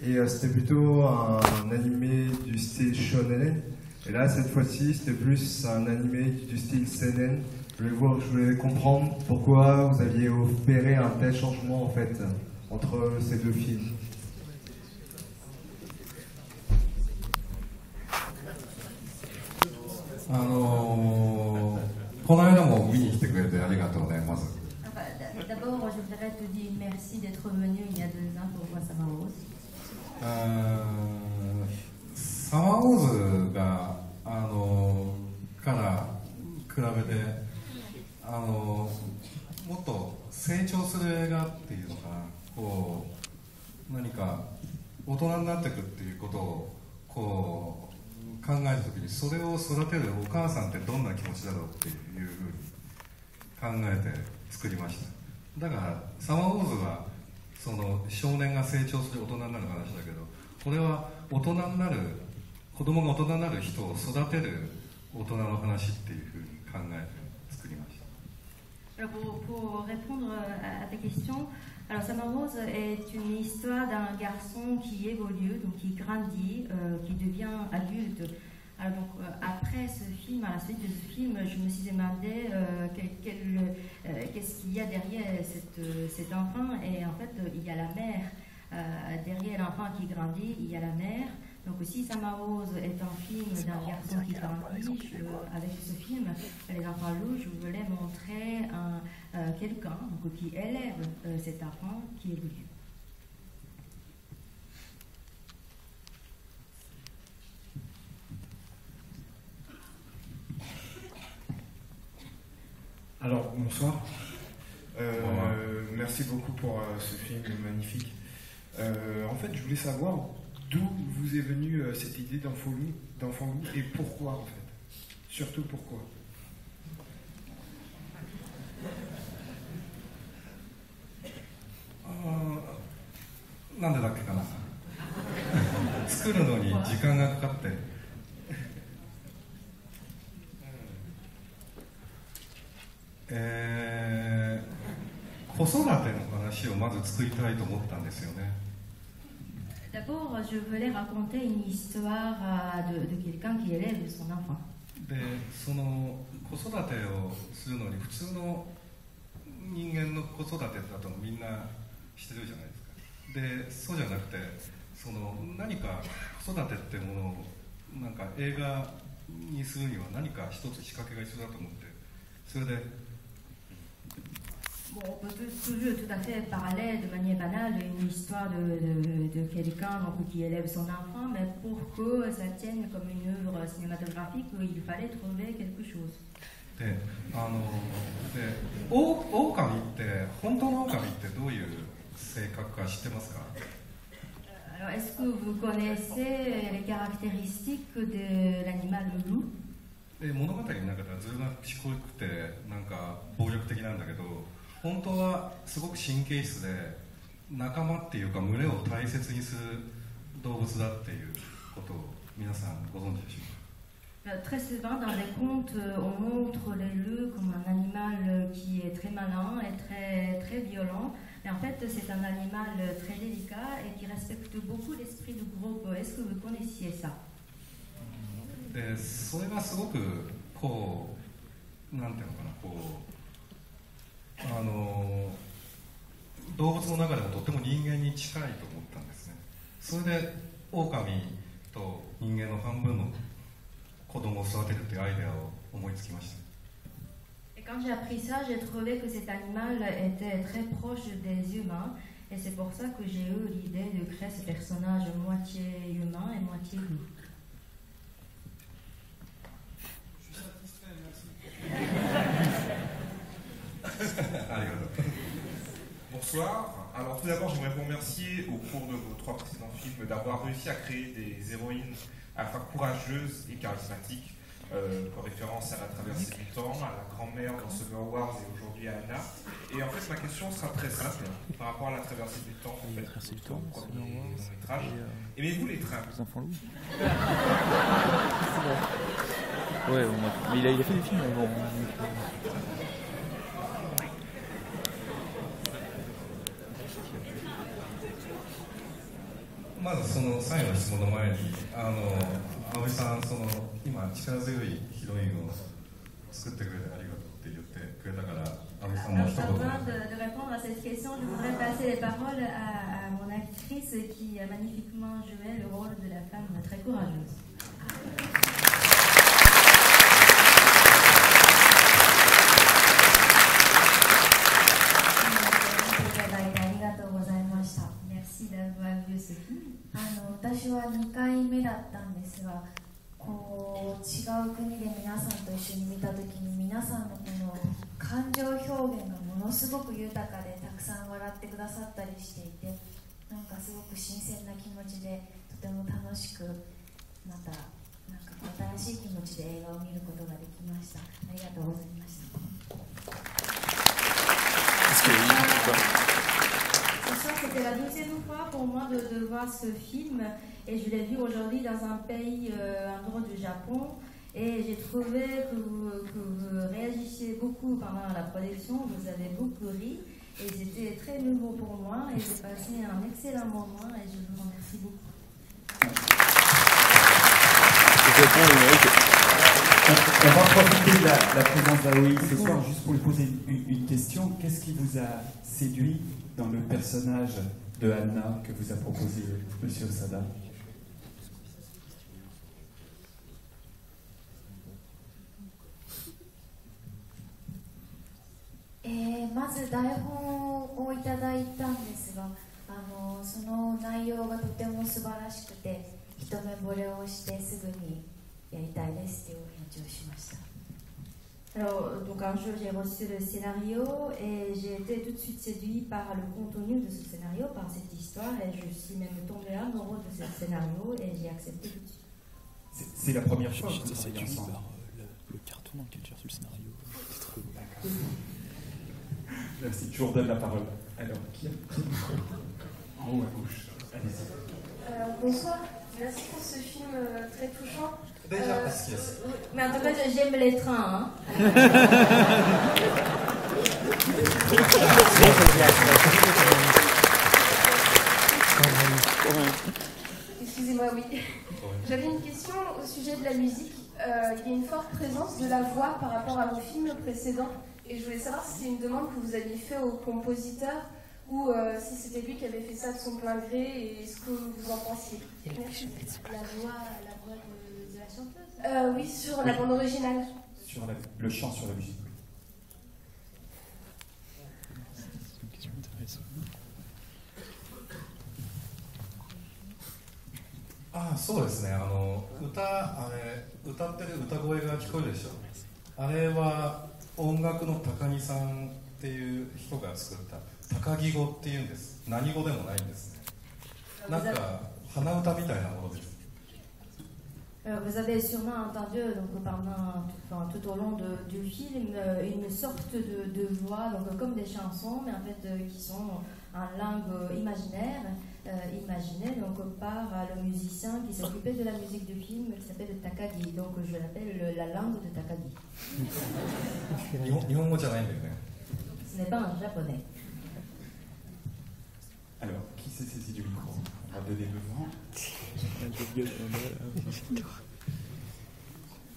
Et c'était plutôt un animé du style shonen. Et là, cette fois-ci, c'était plus un animé du style seinen. Je voulais comprendre pourquoi vous aviez opéré un tel changement en fait entre ces deux films. D'abord, je voudrais te dire merci d'être venu il y a 2 ans pour voir Summer Rose. サマーウォーズがから比べてもっと成長する映画っていうのかな、こう何か大人になっていくっていうことをこう考えた時に、それを育てるお母さんってどんな気持ちだろうっていうふうに考えて作りました。だからサマーウォーズはその少年が成長する大人になる話だけど、これは大人になる子供が大人になる人を育てる大人の話っていうふうに考えて作りました。Alors pour répondre à ta question, alors Summer Rose est une histoire d'un garçon qui évolue, donc qui grandit, qui devient adulte. Alors donc après ce film, à la suite de ce film, je me suis demandé qu'est-ce qu'il y a derrière cet enfant, et en fait il y a la mère. Derrière l'enfant qui grandit, il y a la mère. Donc aussi, Summer Rose est un film d'un garçon qui grandit. Avec ce film, Les enfants loups, je voulais montrer quelqu'un qui élève cet enfant qui évolue. Alors, bonsoir. Merci beaucoup pour ce film magnifique. En fait, je voulais savoir d'où vous est venue cette idée d'enfant loup et pourquoi en fait. Surtout pourquoi. なんでだっけかな作るのに時間がかかって子育ての話をまず作りたいと思ったんですよね。 D'abord, je voulais raconter une histoire de quelqu'un qui élève son enfant. で、その子育てをするのに普通の人間の子育てだとみんなしてるじゃないですか。で、そうじゃなくて、その何か子育てってものをなんか映画にするには何か一つ仕掛けが必要だと思って、それで。 Bon, on peut toujours tout à fait parler de manière banale d'une histoire de quelqu'un qui élève son enfant, mais pour que ça tienne comme une œuvre cinématographique, il fallait trouver quelque chose. で、狼って本当の狼ってどういう性格か知ってますか？ Alors, est-ce que vous connaissez les caractéristiques de l'animal loup? で、物語の中ではずる賢くてなんか暴力的なんだけど。 本当はすごく神経質で仲間っていうか群れを大切にする動物だっていうことを皆さんご存知でしょうか？ Très souvent dans les contes, on montre les loups comme un animal qui est très malin et très violent. Mais en fait, c'est un animal très délicat et qui respecte beaucoup l'esprit du groupe. Est-ce que vous connaissiez ça? で、それがすごくこうなんていうのかなこう。 動物の中でもとっても人間に近いと思ったんですね。それで狼と人間の半分の子供を育てるというアイデアを思いつきました。 Et quand j'ai appris ça, j'ai trouvé que cet animal était très proche des humains, et c'est pour ça que j'ai eu l'idée de créer ce personnage moitié humain et moitié loup. Je suis satisfait, merci. Bonsoir. Alors tout d'abord, j'aimerais vous remercier au cours de vos 3 précédents films d'avoir réussi à créer des héroïnes à la fois courageuses et charismatiques, pour référence à la traversée du temps, à la grand-mère dans Summer Wars et aujourd'hui à Anna. Et en fait, ma question sera très simple par rapport à la traversée du temps, en fait, au premier long-métrage. Aimez-vous les trains? Les enfants loups. Ouais, mais il a fait des films avant. まずその最後の質問の前に葵さん今力強いヒロインを作ってくれてありがとうって言ってくれたから葵さんも一言 Avant de répondre à cette question, je voudrais passer les paroles à mon actrice qui a magnifiquement joué le rôle de la femme très courageuse. Merci d'avoir vu ce film. 私は2回目だったんですが、こう違う国で皆さんと一緒に見たときに皆さんのこの感情表現がものすごく豊かでたくさん笑ってくださったりしていて、なんかすごく新鮮な気持ちでとても楽しく、またなんか新しい気持ちで映画を見ることができました。ありがとうございました。C'était la deuxième fois pour moi de voir ce film et je l'ai vu aujourd'hui dans un pays en dehors du Japon et j'ai trouvé que vous réagissiez beaucoup pendant la production, vous avez beaucoup ri et c'était très nouveau pour moi et j'ai passé un excellent moment et je vous remercie beaucoup. On va profiter de la présence d'Aoi ce soir juste pour lui poser une question. Qu'est-ce qui vous a séduit dans le personnage de Anna que vous a proposé Monsieur Osada? まず台本をいただいたんですが、その内容がとても素晴らしくて一目惚れをしてすぐにやりたいですという返事をしました。Alors, donc un jour j'ai reçu le scénario et j'ai été tout de suite séduit par le contenu de ce scénario, par cette histoire et je suis même tombée amoureuse de ce scénario et j'ai accepté tout de suite. C'est la première fois que vous séduit travaillez ensemble. par le carton dans lequel j'ai reçu le scénario. C'est trop beau. Merci, je vous redonne la parole. Alors, qui a pris le micro? En haut à gauche. Allez-y. Bonsoir, merci pour ce film très touchant. Déjà parce qu'il y a... Mais en tout cas, j'aime les trains. Hein. Excusez-moi, oui. J'avais une question au sujet de la musique. Il y a une forte présence de la voix par rapport à vos films précédents. Et je voulais savoir si c'était une demande que vous aviez fait au compositeur ou si c'était lui qui avait fait ça de son plein gré et ce que vous en pensiez. Merci. La voix de la chanteuse Oui, sur la bande originale. Sur le chant sur la musique. そうですね、歌ってる歌声が聞こえるでしょ。あれは音楽の高木さんっていう人が作った高木語っていうんです。何語でもないんですね。なんか鼻歌みたいなものです。Vous avez sûrement entendu donc, tout au long du film une sorte de voix donc, comme des chansons mais en fait qui sont en langue imaginaire imaginée donc, par le musicien qui s'occupait de la musique du film qui s'appelle Takagi, donc je l'appelle la langue de Takagi. 日本語じゃないんだよね。 Ce n'est pas un japonais. Alors, qui s'est saisi du micro? On va donner devant.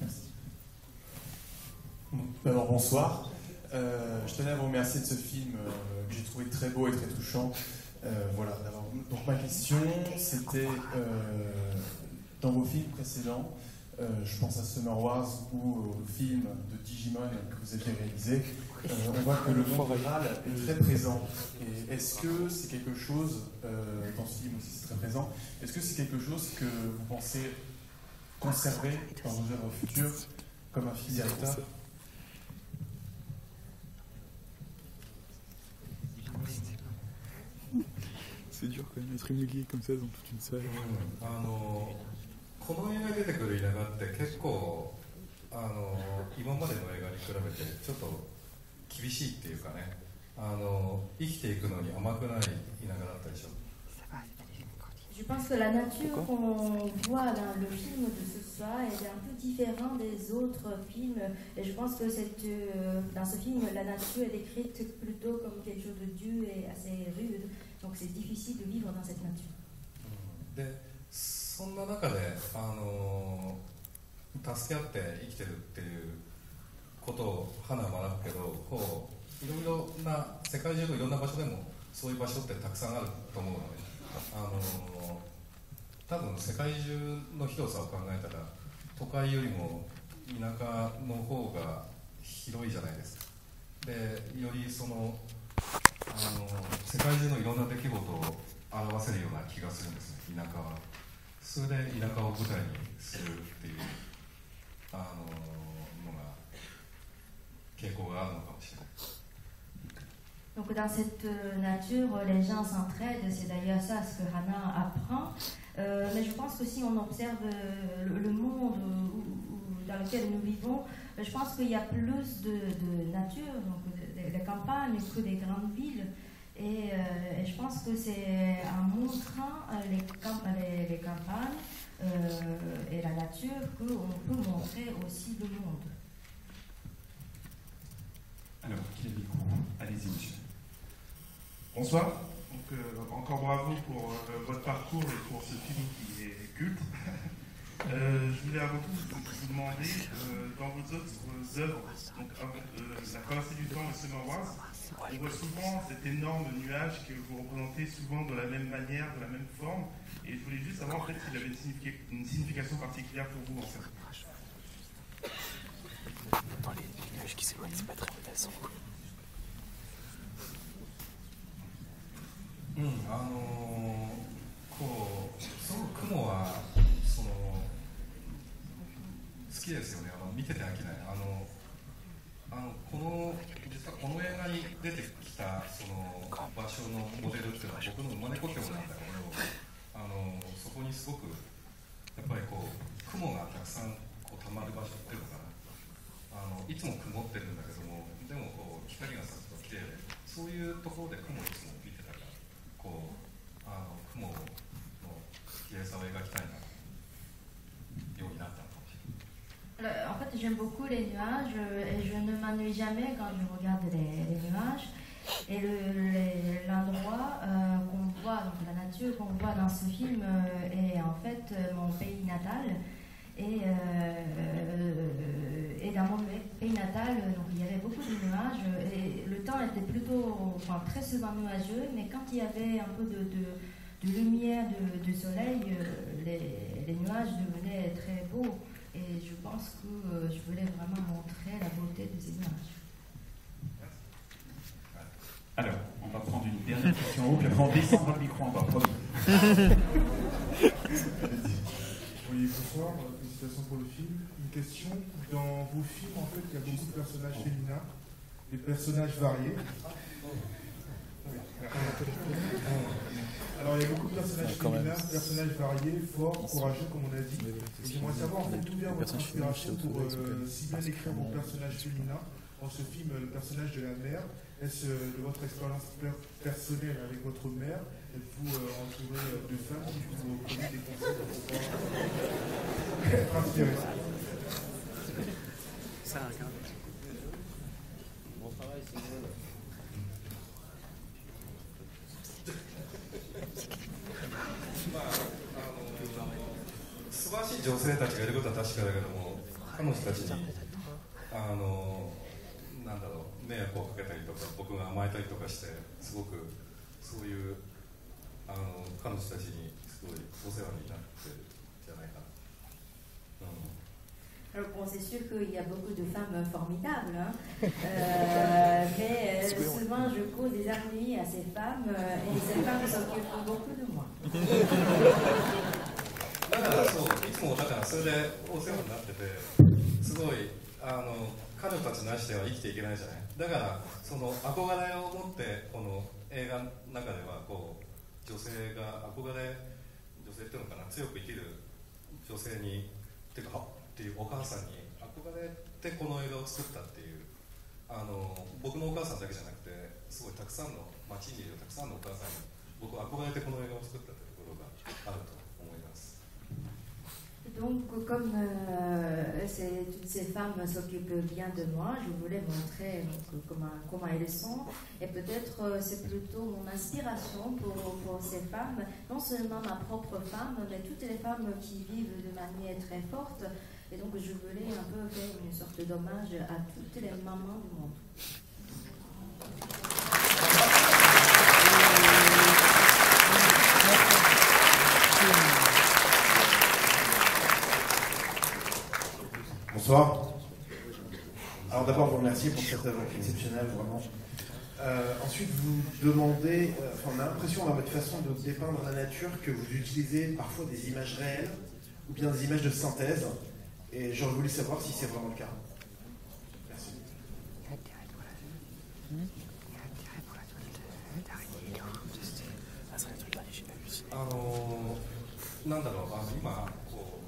Merci. D'abord, bonsoir. Je tenais à vous remercier de ce film que j'ai trouvé très beau et très touchant. Voilà. Donc ma question, c'était dans vos films précédents, je pense à Summer Wars ou au film de Digimon que vous aviez réalisé, on voit que le monde rural est très présent. Et est-ce que c'est quelque chose, dans ce film aussi c'est très présent, est-ce que c'est quelque chose que vous pensez conserver dans vos œuvres futures comme un fil directeur? C'est dur quand même d'être humilié comme ça dans toute une salle. この映画に出てくる稲川って結構今までの映画に比べてちょっと厳しいっていうかね生きていくのに甘くない稲川だったでしょ。 Je pense que la nature qu'on voit dans le film de ce soir est un peu différente des autres films. Et je pense que dans ce film, la nature est décrite plutôt comme quelque chose de dur et assez rude. Donc c'est difficile de vivre dans cette nature. でそんな中で、助け合って生きてるっていうことを花は学ぶけど、こういろいろな世界中のいろんな場所でもそういう場所ってたくさんあると思うので、多分世界中の広さを考えたら都会よりも田舎の方が広いじゃないですか。でよりその世界中のいろんな出来事を表せるような気がするんですね、田舎は。それで田舎を舞台にするっていうのが傾向があるのかもしれない。Donc dans cette nature, les gens s'entraident, c'est d'ailleurs ça ce que Hannah apprend. Mais je pense qu'aussi on observe le monde dans lequel nous vivons. Je pense qu'il y a plus de nature, donc des campagnes, que des grandes villes. Et je pense que c'est en montrant les campagnes et la nature qu'on peut montrer aussi le monde. Alors, qui est le micro? Allez-y, monsieur. Bonsoir. Donc, encore bravo pour votre parcours et pour ce film qui est culte. Je voulais avant tout vous demander, dans vos autres œuvres, donc La traversée du temps et Summer Wars, on voit souvent cet énorme nuage que vous représentez souvent de la même manière, de la même forme. Et je voulais juste savoir en fait s'il avait une signification particulière pour vous en fait. Dans les nuages qui s'éloignent, c'est pas très menaçant. こうすごく雲はその好きですよね。見てて飽きない。実はこの映画に出てきたその場所のモデルっていうのは僕の生まれ故郷なんだけど、そこにすごくやっぱりこう雲がたくさんこう溜まる場所っていうのかな。いつも曇ってるんだけども、でもこう光が差すと綺麗で、そういうところで雲をいつも見てたから、こう雲の綺麗さを描きたいなようになったのかもしれない。En fait, j'aime beaucoup les nuages et je ne m'ennuie jamais quand je regarde les nuages. Et l'endroit qu'on voit, donc la nature qu'on voit dans ce film est en fait mon pays natal. Et dans mon pays natal, donc, il y avait beaucoup de nuages et le temps était plutôt, enfin, très souvent nuageux, mais quand il y avait un peu de lumière, de soleil, les nuages devenaient très beaux. Et je pense que je voulais vraiment montrer la beauté de ces nuages. Alors, on va prendre une dernière question en haut, puis après on descendra le micro encore. Oui, bonsoir, félicitations pour le film. Une question, dans vos films, en fait, il y a beaucoup de personnages féminins, des personnages variés. Alors, il y a beaucoup de personnages féminins, personnages variés, forts, courageux, comme on a dit. Et j'aimerais savoir, en fait, d'où vient votre inspiration pour si bien écrire vos personnages féminins. Dans ce film, le personnage de la mère, est-ce de votre expérience personnelle avec votre mère? Êtes-vous entouré de femmes qui vous connaissent des conseils pour pouvoir être inspiré? Ça, regarde. Bon travail, c'est bon. 素晴らしい女性たちがいることは確かだけども、彼女たちになんだろう、迷惑をかけたりとか僕が甘えたりとかして、すごくそういう彼女たちにすごいお世話になってるんじゃないかな。Alors bon, c'est sûr qu'il y a beaucoup de femmes formidables, hein. Mais souvent je cause des ennuis à ces femmes et ces femmes s'occupent beaucoup de moi. だからそういつもだからそれでお世話になってて、すごい彼女たちなしでは生きていけないじゃない。だからその憧れを持ってこの映画の中ではこう女性が憧れ、女性っていうのかな、強く生きる女性にっていうお母さんに憧れてこの映画を作ったっていう、僕のお母さんだけじゃなくてすごいたくさんの街にいるたくさんのお母さんに僕は憧れてこの映画を作ったというところがあると思います。Donc, comme toutes ces femmes s'occupent bien de moi, je voulais montrer donc, comment elles sont. Et peut-être c'est plutôt mon inspiration pour ces femmes, non seulement ma propre femme, mais toutes les femmes qui vivent de manière très forte. Et donc, je voulais un peu faire une sorte d'hommage à toutes les mamans du monde. Bonsoir. Alors d'abord, vous remercier pour cette œuvre exceptionnelle, vraiment. Ensuite, vous demandez, on a l'impression dans votre façon de dépeindre la nature que vous utilisez parfois des images réelles ou bien des images de synthèse. Et j'aurais voulu savoir si c'est vraiment le cas. Merci. なんだろう、今こう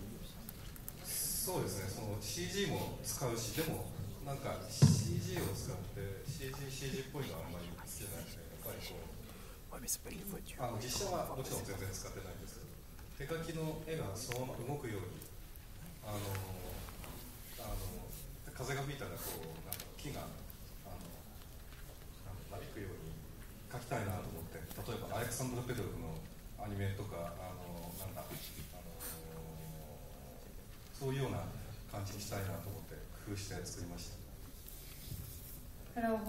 そうですね、その CG も使うし、でもなんか CG を使って CG っぽいのはあんまり好きじゃなくて、やっぱりこう実写はもちろん全然使ってないんですけど、手書きの絵がそのまま動くように風が吹いたらこうなんか木がなびくように描きたいなと思って、例えばアレクサンドル・ペトロフのアニメとかなんだそういうような感じにしたいなと思って工夫して作りました。Alors,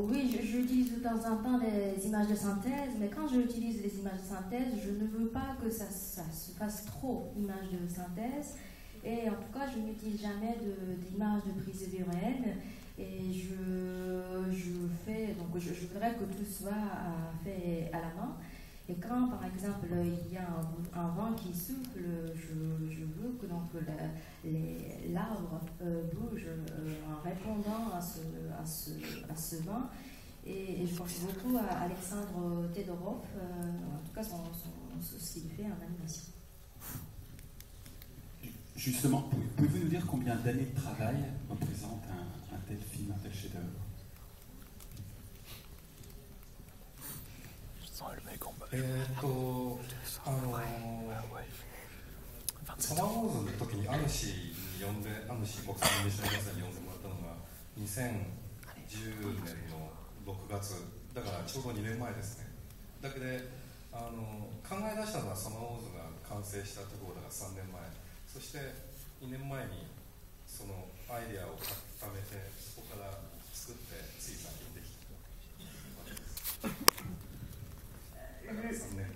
oui, j'utilise de temps en temps des images de synthèse, mais quand j'utilise des images de synthèse, je ne veux pas que ça se fasse trop images de synthèse. Et en tout cas, je n'utilise jamais d'images de prise de vue réelle. Et je voudrais que tout soit fait à la main. Et quand, par exemple, il y a un vent qui souffle, je veux que l'arbre bouge en répondant à ce vent. Et je pense beaucoup à Alexandre Tedorov, en tout cas ce qu'il fait en animation. Justement, pouvez-vous nous dire combien d'années de travail représente un tel film, un tel chef-d'œuvre?サマーウォーズの時にアヌシーに呼んで、アヌシー国際ミッションに呼んでもらったのが2010年の6月だからちょうど2年前ですね。だけど考え出したのはサマーウォーズが完成したところだから3年前、そして2年前にそのアイデアを固めて、そこから作ってつい最近できたわけです。だから3年。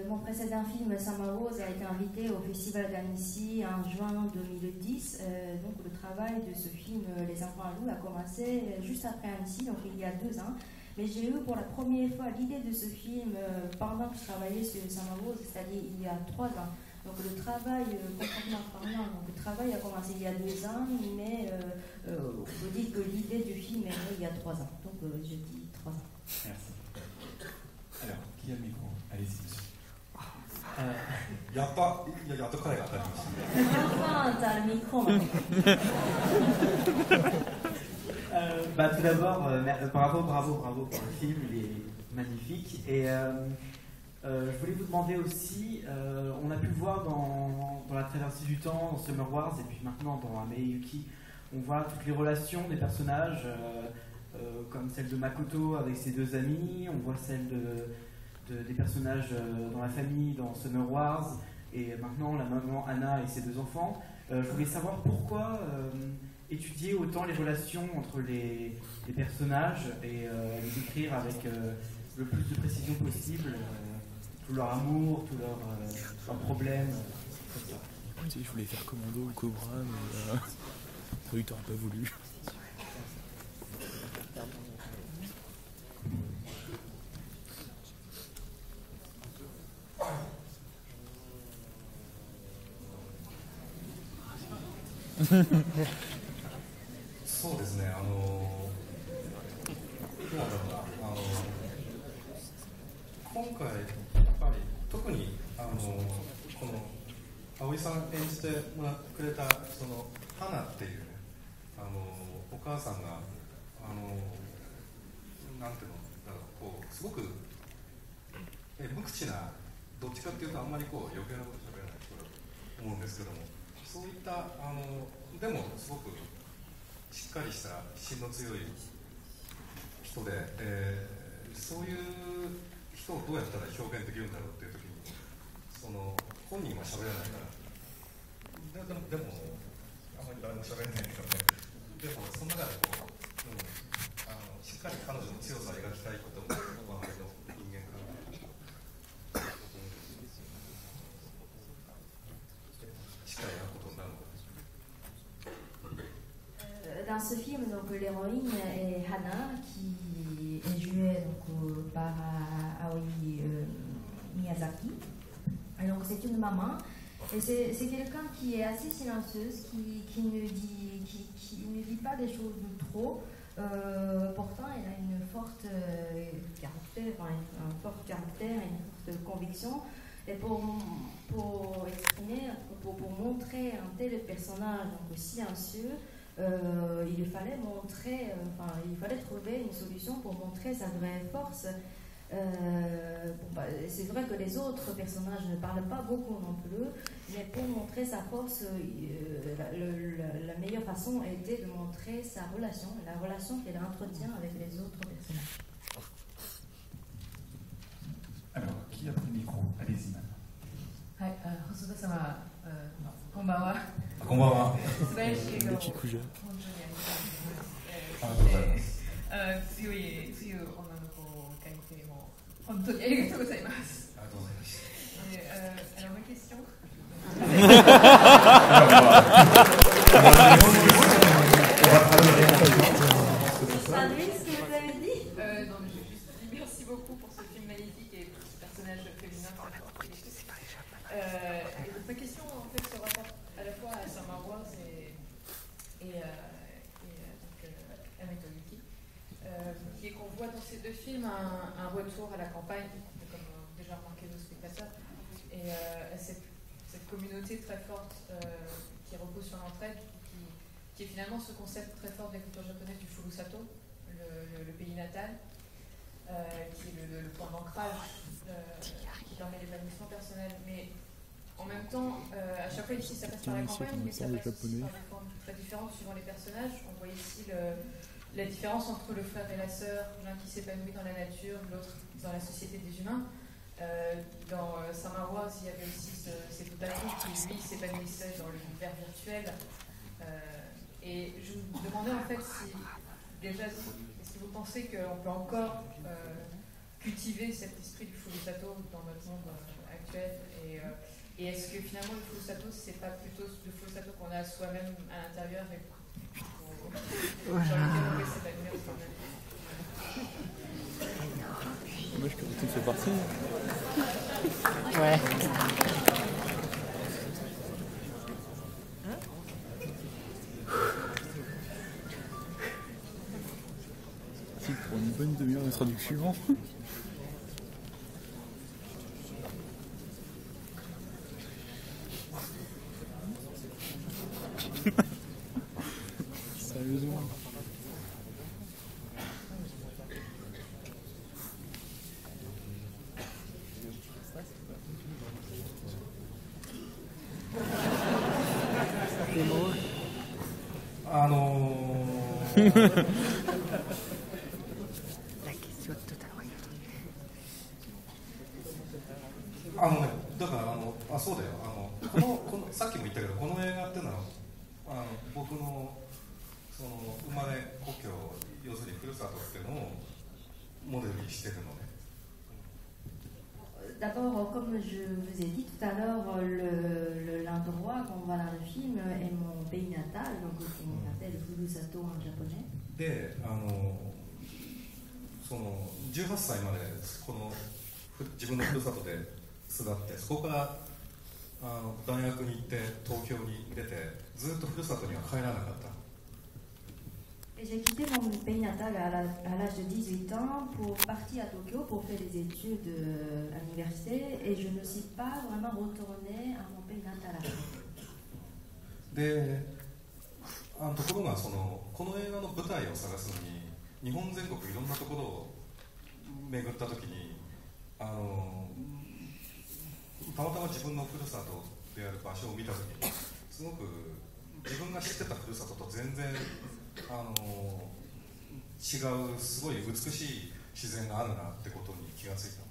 Mon précédent film, Samawoz, a été invité au Festival d'Annecy en juin 2010. Donc le travail de ce film, Les Enfants à loup, a commencé juste après Annecy, donc il y a 2 ans. Mais j'ai eu pour la première fois l'idée de ce film pendant que je travaillais sur Samawoz, c'est-à-dire il y a 3 ans. Donc le travail, concrètement parlant, le travail a commencé il y a 2 ans, mais on peut dire que l'idée du film est née il y a 3 ans. Donc je dis 3 ans. Merci. Alors, qui a le micro? Allez-y, monsieur. やっと彼が当たりました。Enfin, t'as le micro. Tout d'abord, bravo pour le film, il est magnifique. Et je voulais vous demander aussi, on a pu le voir dans La Traversée du Temps, dans Summer Wars, et puis maintenant dans Ame Yuki, on voit toutes les relations des personnages, comme celle de Makoto avec ses 2 amis, on voit celle des personnages dans la famille, dans Summer Wars, et maintenant la maman Anna et ses 2 enfants. Je voulais savoir pourquoi étudier autant les relations entre les personnages et les décrire avec le plus de précision possible, tout leur amour, tous leurs problèmes, tout ça. Tu sais, je voulais faire Commando ou Cobra, mais le producteur n'a pas voulu.そうですね、どうだろうな、今回やっぱり特にこの葵さん演じてくれたその花っていうね、お母さんがなんていうのだろう、こうすごく無口などっちかっていうとあんまりこう余計なこと喋らない人だと思うんですけども、そういったでもすごくしっかりした芯の強い人で、そういう人をどうやったら表現できるんだろうっていう時に、その本人は喋らないから、でもあんまり誰も喋れないけどね。でもその中でこう、しっかり彼女の強さを描きたいことも我々の人間関係しっかりやることになるのか。Dans ce film, donc l'héroïne est Hana, qui est jouée donc, par Aoi Miyazaki. Et donc c'est une maman, et c'est quelqu'un qui est assez silencieuse, qui ne dit pas des choses de trop. Pourtant, elle a une forte caractère, un fort caractère, une forte conviction. Et pour exprimer, pour montrer un tel personnage donc silencieux, il fallait il fallait trouver une solution pour montrer sa vraie force. C'est vrai que les autres personnages ne parlent pas beaucoup non plus, mais pour montrer sa force, la meilleure façon était de montrer sa relation, la relation qu'elle entretient avec les autres personnages. Alors, qui a pris le micro? Allez-y, madame. はい、細田様、こんばんは。こんばんは。素晴らしい映画を本当にありがとうございます。強い女の子を描いても本当にありがとうございます。ありがとうございます。Alors ma question. Sandrine, ce que vous avez dit? Non, mais je juste dis merci beaucoup pour ce film magnifique et pour ce personnage féminin. Ma question en fait se rapporte à la fois à Summer Wars et à Metogiki, qui est qu'on voit dans ces deux films un retour à la campagne, comme déjà remarqué nos spectateurs, et à cette communauté très forte qui repose sur l'entraide, qui est finalement ce concept très fort de la culture japonaise du Furusato, le pays natal, qui est le point d'ancrage qui permet l'épanouissement personnel. Mais en même temps, à chaque fois ici ça passe par la campagne, mais ça passe aussi par des formes très différentes suivant les personnages. On voit ici la différence entre le frère et la sœur, l'un qui s'épanouit dans la nature, l'autre dans la société des humains. Dans Summer Wars, il y avait aussi cet otaku qui lui s'épanouissait dans l'univers virtuel. Et je me demandais en fait si déjà, est-ce que vous pensez qu'on peut encore cultiver cet esprit du Furusato dans notre monde actuel, et est-ce que finalement le Furusato, c'est pas plutôt le Furusato qu'on a soi-même à l'intérieur et pour lequel s'épanouir soi-même? Dommage que tout fait partie. Ouais. Si, pour une bonne demi-heure de traduction. Sérieusement.そうだよ。さっきも言ったけど、この映画っていうのは僕のその生まれ故郷、要するにふるさとっていうのをモデルにしてるのね。D'abord, comme je vous ai dit tout à l'heure, l'endroit qu'on voit dans le film est mon pays natal, donc on appelle Furusato en japonais. で、その18歳までこの自分のふるさとで育って、そこから大学に行って東京に出て、ずっとふるさとには帰らなかった。Et j'ai quitté mon pays natal à l'âge de 18 ans pour partir à Tokyo pour faire des études à l'université, et je ne suis pas vraiment retournée à mon pays natal après. で、ところがこの映画の舞台を探すのに日本全国いろんなところを巡ったときにたまたま自分のふるさとである場所を見たときにすごく自分が知ってたふるさとと全然違うすごい美しい自然があるなってことに気がついた。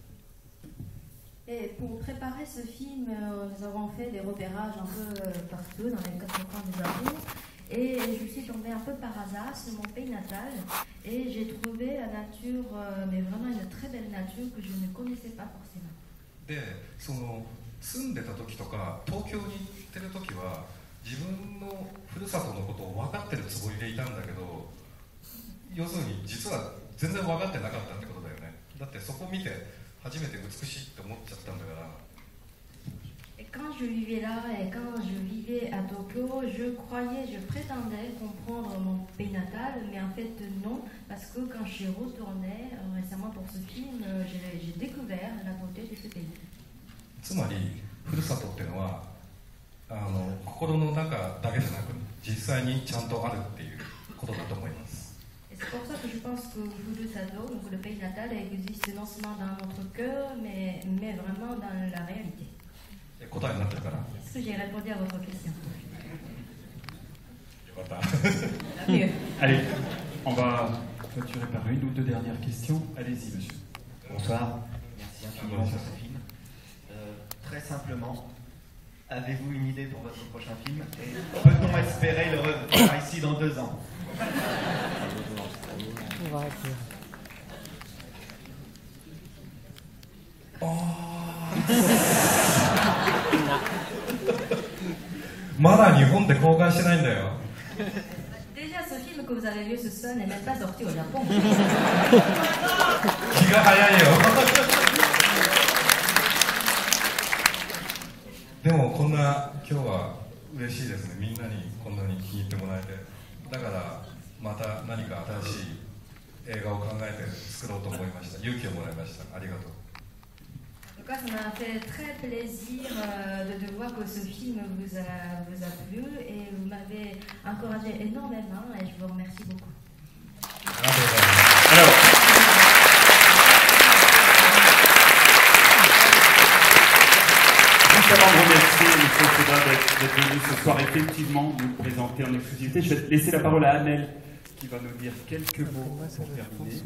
Et pour préparer ce film, nous avons fait des repérages un peu partout dans les 4 coins du Japon. Et je suis tombée un peu par hasard sur mon pays natal. Et j'ai trouvé la nature, mais vraiment une très belle nature que je ne connaissais pas forcément. で、その住んでた時とか東京に行ってる時は自分のふるさとのことを分かってるつもりでいたんだけど、要するに実は全然分かってなかったってことだよね。だってそこ見て初めて美しいって思っちゃったんだから。Et quand je vivais là et quand je vivais à Tokyo, je croyais, je prétendais comprendre mon pays natal, mais en fait non, parce que quand je suis retournée récemment pour ce film, j'ai découvert la beauté de ce pays. つまりふるさとっていうのは心の中だけじゃなく実際にちゃんとあるっていうことだと思います。C'est pour ça que je pense que Furusato, donc le pays natal, existe non seulement dans notre cœur, mais vraiment dans la réalité. Est-ce que j'ai répondu à votre question? Allez, on va clôturer par une ou deux dernières questions. Allez-y, monsieur. Bonsoir, merci infiniment pour ce film. Très simplement, avez-vous une idée pour votre prochain film? Et peut-on espérer le revoir ici dans 2 ans? Déjà, ce film que vous avez vu ce soir n'est même pas sorti au Japon. 気が早いよ。でもこんな今日は嬉しいですね。みんなにこんなに気に入ってもらえて、だからまた何か新しい映画を考えて作ろうと思いました。勇気をもらいました。ありがとう。En tout cas, ça m'a fait très plaisir de voir que ce film vous a plu et vous m'avez encouragé énormément et je vous remercie beaucoup. Alors, juste avant de remercier M. Soda d'être venu ce soir effectivement nous présenter en exclusivité, je vais laisser la parole à Amel qui va nous dire quelques mots pour terminer.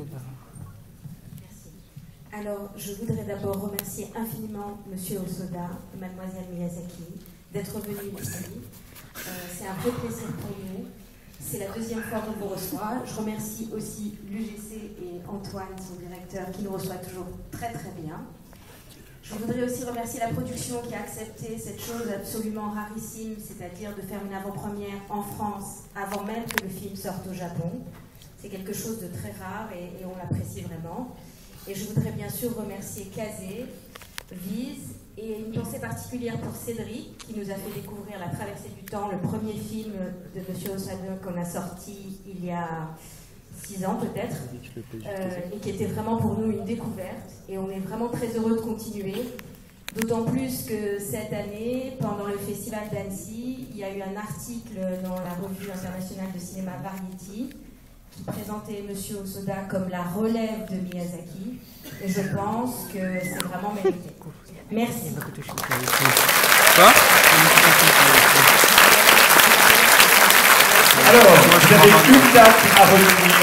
Alors, je voudrais d'abord remercier infiniment Monsieur Osoda et Mademoiselle Miyazaki d'être venus ici. C'est un vrai plaisir pour nous. C'est la 2e fois qu'on vous reçoit. Je remercie aussi l'UGC et Antoine, son directeur, qui nous reçoit toujours très très bien. Je voudrais aussi remercier la production qui a accepté cette chose absolument rarissime, c'est-à-dire de faire une avant-première en France avant même que le film sorte au Japon. C'est quelque chose de très rare et on l'apprécie vraiment. Et je voudrais bien sûr remercier Kazé, Vise et une pensée particulière pour Cédric qui nous a fait découvrir La Traversée du Temps, le premier film de M. Osoda qu'on a sorti il y a 6 ans peut-être, et qui était vraiment pour nous une découverte. Et on est vraiment très heureux de continuer, d'autant plus que cette année, pendant le festival d'Annecy, il y a eu un article dans la revue internationale de cinéma Variety qui présentait M. Osoda comme la relève de Miyazaki, et je pense que c'est vraiment mérité. Merci. Alors, vous avez une date à retenir.